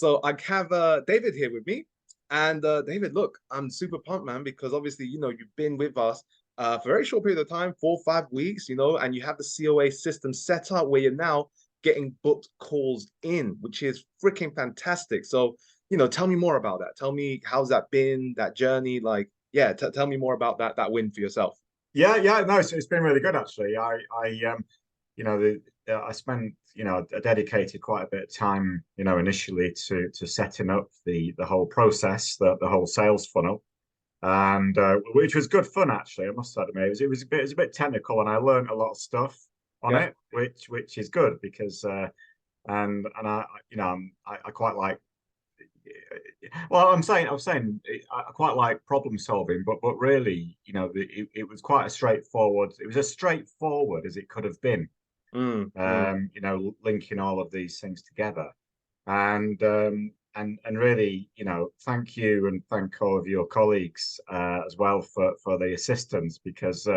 So I have David here with me. And David, look, I'm super pumped, man, because obviously, you've been with us for a very short period of time, 4 or 5 weeks, and you have the COA system set up where you're now getting booked calls in, which is freaking fantastic. So, tell me more about that. Tell me how's that been, that journey? Like, yeah, tell me more about that win for yourself. Yeah, no, it's been really good actually. You know, I spent, I dedicated quite a bit of time, initially to setting up the whole process, the whole sales funnel, and which was good fun actually. I must admit, it was a bit technical, and I learned a lot of stuff on Yeah. it, which is good because and I quite like. Well, I'm saying I quite like problem solving, but really, it was quite a straightforward. It was as straightforward as it could have been. Mm. Linking all of these things together, and really, thank you and thank all of your colleagues as well for the assistance because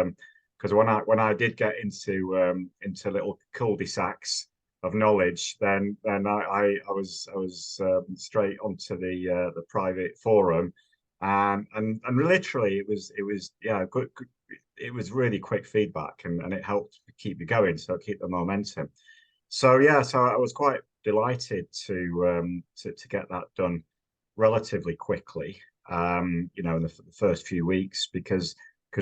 when I did get into little cul-de-sacs of knowledge, then I was straight onto the private forum, and literally it was yeah good, it was really quick feedback, and it helped keep me going, so keep the momentum. So yeah, so I was quite delighted to get that done relatively quickly. In the first few weeks because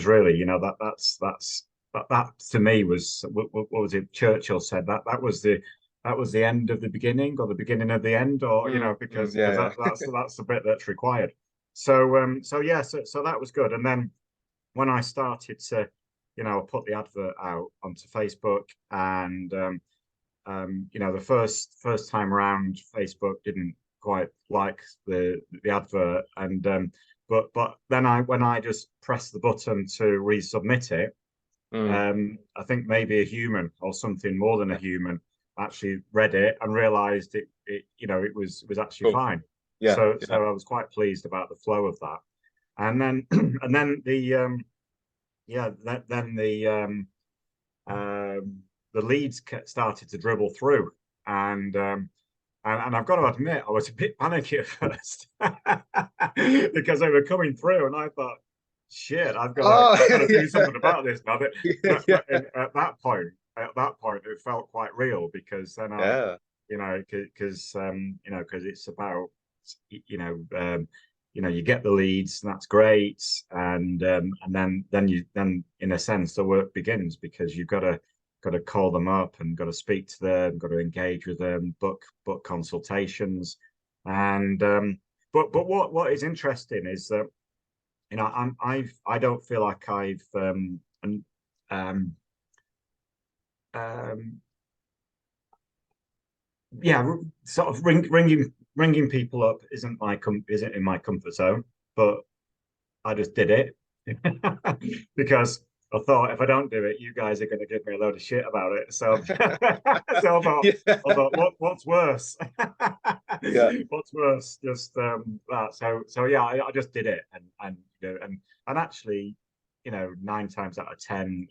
really, that to me was what was it? Churchill said that was the end of the beginning or the beginning of the end, or because Yeah, that's the bit that's required. So that was good. And then when I started to, put the advert out onto Facebook, and the first time around, Facebook didn't quite like the advert, and but then when I just pressed the button to resubmit it, yeah. I think maybe a human or something more than a Yeah. human actually read it and realized it was actually Cool. fine. Yeah, So yeah. I was quite pleased about the flow of that. And then and then then the leads started to dribble through, and and I've got to admit, I was a bit panicky at first because they were coming through, and I thought, "Shit, I've got to, Oh, I've got to do yeah. something about this now." Yeah, But yeah. at that point, it felt quite real because then Yeah. because it's about you know um, you get the leads, and that's great, and then in a sense the work begins because you've got to call them up and got to speak to them, got to engage with them, book consultations, and but what is interesting is that I don't feel like I've um, um, yeah, sort of ringing people up isn't in my comfort zone, but I just did it because I thought if I don't do it, you guys are going to give me a load of shit about it. So, so I Yeah. thought, what's worse? Yeah. What's worse? Just that. So yeah, I just did it, and actually, 9 times out of 10,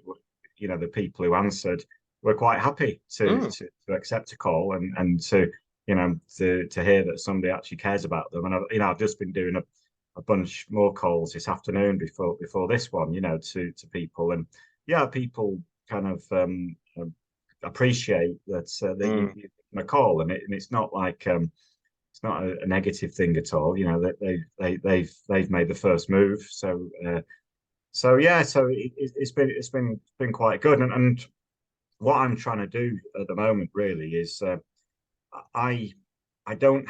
the people who answered were quite happy to Mm. to, to accept a call and to hear that somebody actually cares about them. And I've just been doing a bunch more calls this afternoon before this one, to people, and yeah, people kind of appreciate that Mm. you a call, and it's not like it's not a negative thing at all. That they've made the first move, so yeah, so it's been quite good, and what I'm trying to do at the moment really is I I don't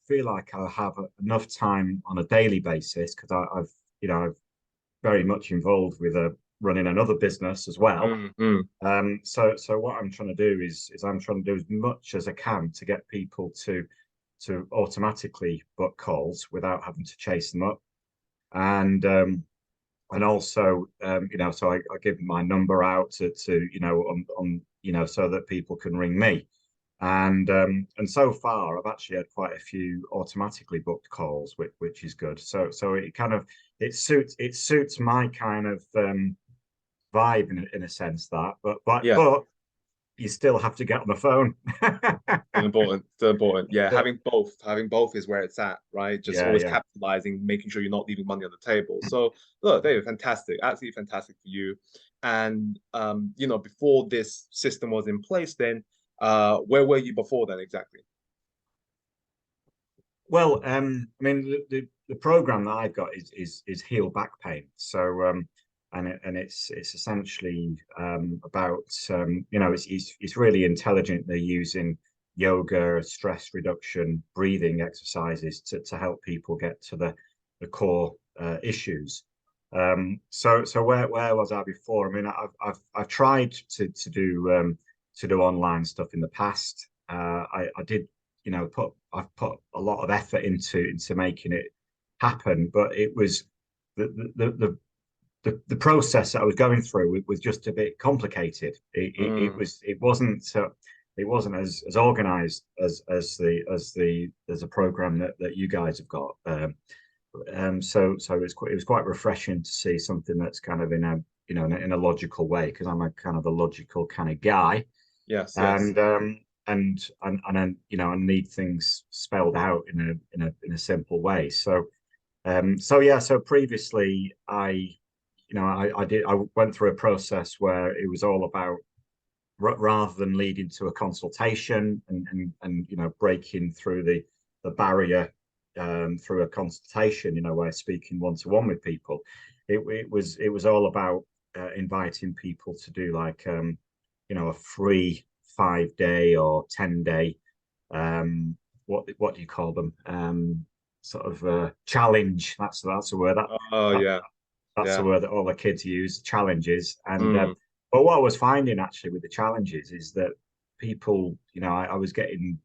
feel like I have enough time on a daily basis because I've very much involved with running another business as well. Mm. So what I'm trying to do is I'm trying to do as much as I can to get people to automatically book calls without having to chase them up, and also so I give my number out to on so that people can ring me, and so far I've actually had quite a few automatically booked calls, which is good. So it kind of it suits my kind of vibe in a sense, that but but Yeah. but you still have to get on the phone. Still important, still important. Yeah, having both is where it's at, right? Just Yeah, always yeah. capitalizing, making sure you're not leaving money on the table. So look, David, fantastic, absolutely fantastic for you. And you know, before this system was in place, then where were you before then exactly? Well, I mean, the program that I've got is heal back pain. So, and it's essentially about you know, it's really intelligent. They're using yoga, stress reduction, breathing exercises to help people get to the core issues. So where was I before? I mean, I've tried to do online stuff in the past. I did, you know, I've put a lot of effort into making it happen, but it was the process that I was going through was just a bit complicated. Mm, It wasn't as organized as a program that you guys have got. So it was quite refreshing to see something that's kind of in a, you know, in a logical way, because I'm a kind of a logical kind of guy, yes, yes. and and then, you know, I need things spelled out in a simple way. So yeah, so previously I went through a process where it was all about, rather than leading to a consultation and you know, breaking through the barrier through a consultation, you know, where speaking one to one with people, it was all about inviting people to do like you know, a free 5 day or 10 day, what do you call them, sort of challenge. That's the word Oh that yeah, that's the yeah. word that all the kids use, challenges. And Mm, but what I was finding actually with the challenges is that people, you know, I was getting,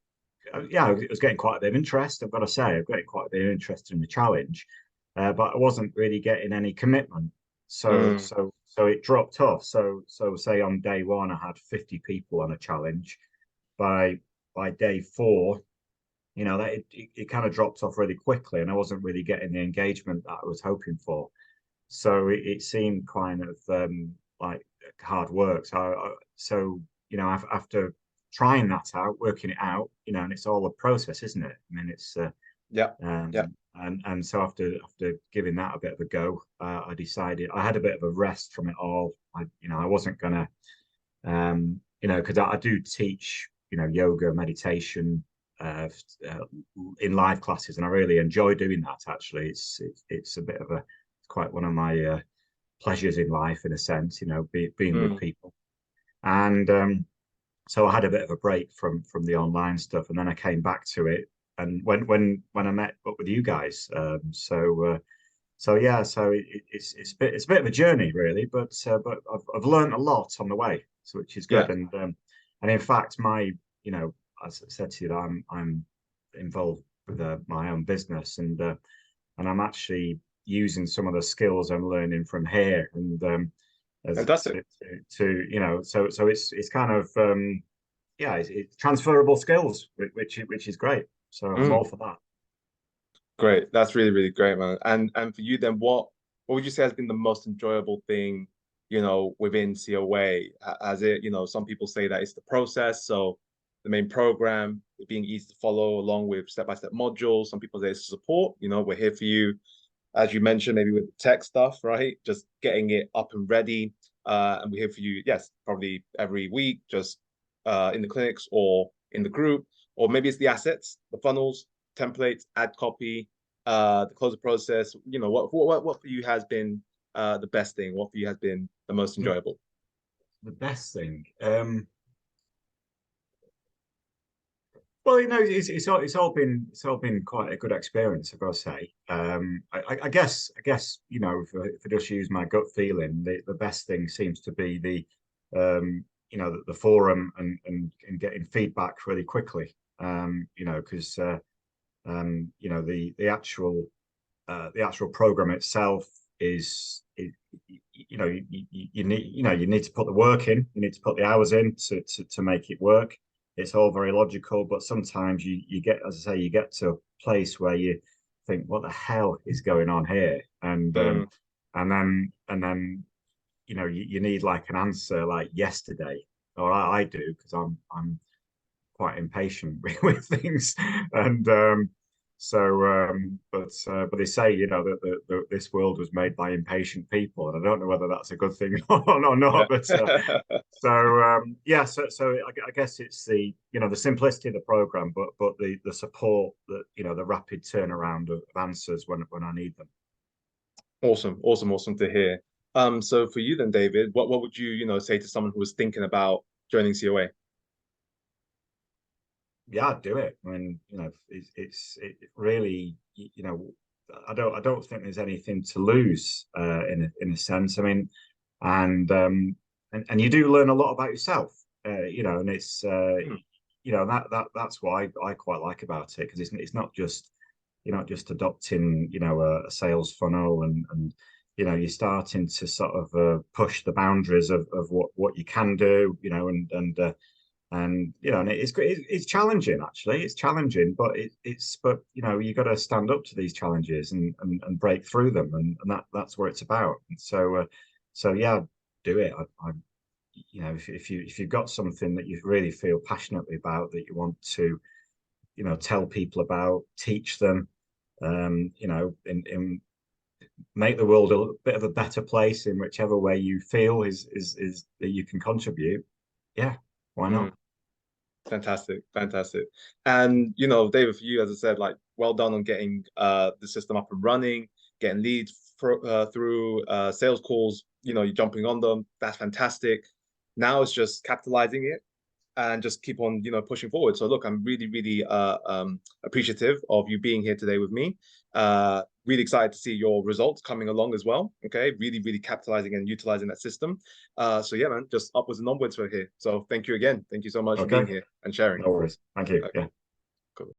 yeah, I was getting quite a bit of interest. I've got to say, I've got quite a bit of interest in the challenge, but I wasn't really getting any commitment. mm, So it dropped off. So say on day one, I had 50 people on a challenge. By day four, you know, that it kind of dropped off really quickly, and I wasn't really getting the engagement that I was hoping for. So it seemed kind of like hard work. So you know, after trying that out, working it out, you know, and it's all a process, isn't it? I mean, it's yeah, yeah. and so after giving that a bit of a go, I decided I had a bit of a rest from it all. I wasn't gonna, you know, because I do teach, you know, yoga, meditation, uh, uh, in live classes, and I really enjoy doing that. Actually, it's a bit of a, it's quite one of my pleasures in life, in a sense, you know, being with Mm, people. And so I had a bit of a break from the online stuff, and then I came back to it. And when I met up with you guys, so yeah, so it's a bit of a journey, really, but I've learned a lot on the way, so which is yeah. good. And in fact, my, you know, as I said to you, that I'm involved with my own business, and I'm actually using some of the skills I'm learning from here, and as Fantastic. to you know, so it's kind of yeah, it's transferable skills, which is great. So I'm Mm, all for that. great. That's really, really great, man. And for you then, what would you say has been the most enjoyable thing, you know, within COA? Has it, you know, some people say that it's the process, so the main program, it being easy to follow along with step-by-step modules. Some people say it's support, you know, we're here for you, as you mentioned, maybe with the tech stuff, right? Just getting it up and ready. And we're here for you, yes, probably every week, just in the clinics or in the group, or maybe it's the assets, the funnels, templates, ad copy, the closer process. You know, what for you has been the best thing? What for you has been the most The, enjoyable? the best thing. Well, you know, it's all been quite a good experience, I've got to say. I guess, you know, if I just use my gut feeling, the best thing seems to be you know, the forum and getting feedback really quickly. You know, because you know, the actual program itself is, you know, you need to put the work in, you need to put the hours in to make it work. It's all very logical, but sometimes you get, as I say, you get to a place where you think, what the hell is going on here? Mm, And then you know, you need like an answer like yesterday. or I do, because I'm quite impatient with things, and but they say, you know, that this world was made by impatient people, and I don't know whether that's a good thing or not, but yeah, I guess it's the, you know, the simplicity of the program, but the support, that, you know, the rapid turnaround of answers when I need them. Awesome, awesome, awesome to hear. So for you then, David, what would you, you know, say to someone who was thinking about joining COA? Yeah, I'd do it. I mean, you know, it really, you know, I don't think there's anything to lose, in a sense. I mean, and and you do learn a lot about yourself, you know, and it's Hmm. you know, that's what I quite like about it, because it's not just, you're not just adopting, you know, a sales funnel, and you know, you're starting to sort of push the boundaries of what you can do, you know, and you know, and it's challenging, actually. It's challenging, but but you know, you got to stand up to these challenges and break through them, and that's what it's about. And so yeah, do it. I you know, if you've got something that you really feel passionately about, that you want to, you know, tell people about, teach them, you know, in make the world a bit of a better place in whichever way you feel is that you can contribute. Yeah, why Hmm. not? Fantastic, fantastic. And you know, David, for you, as I said, like well done on getting the system up and running, getting leads through sales calls, you know, you're jumping on them. That's fantastic. Now it's just capitalizing it and just keep on, you know, pushing forward. So look, I'm really, really appreciative of you being here today with me. Really excited to see your results coming along as well. Okay, really, really capitalizing and utilizing that system. So yeah, man, just upwards and onwards for here. So thank you again. Thank you so much for being Okay. here and sharing. No worries. Thank you. Okay. Yeah.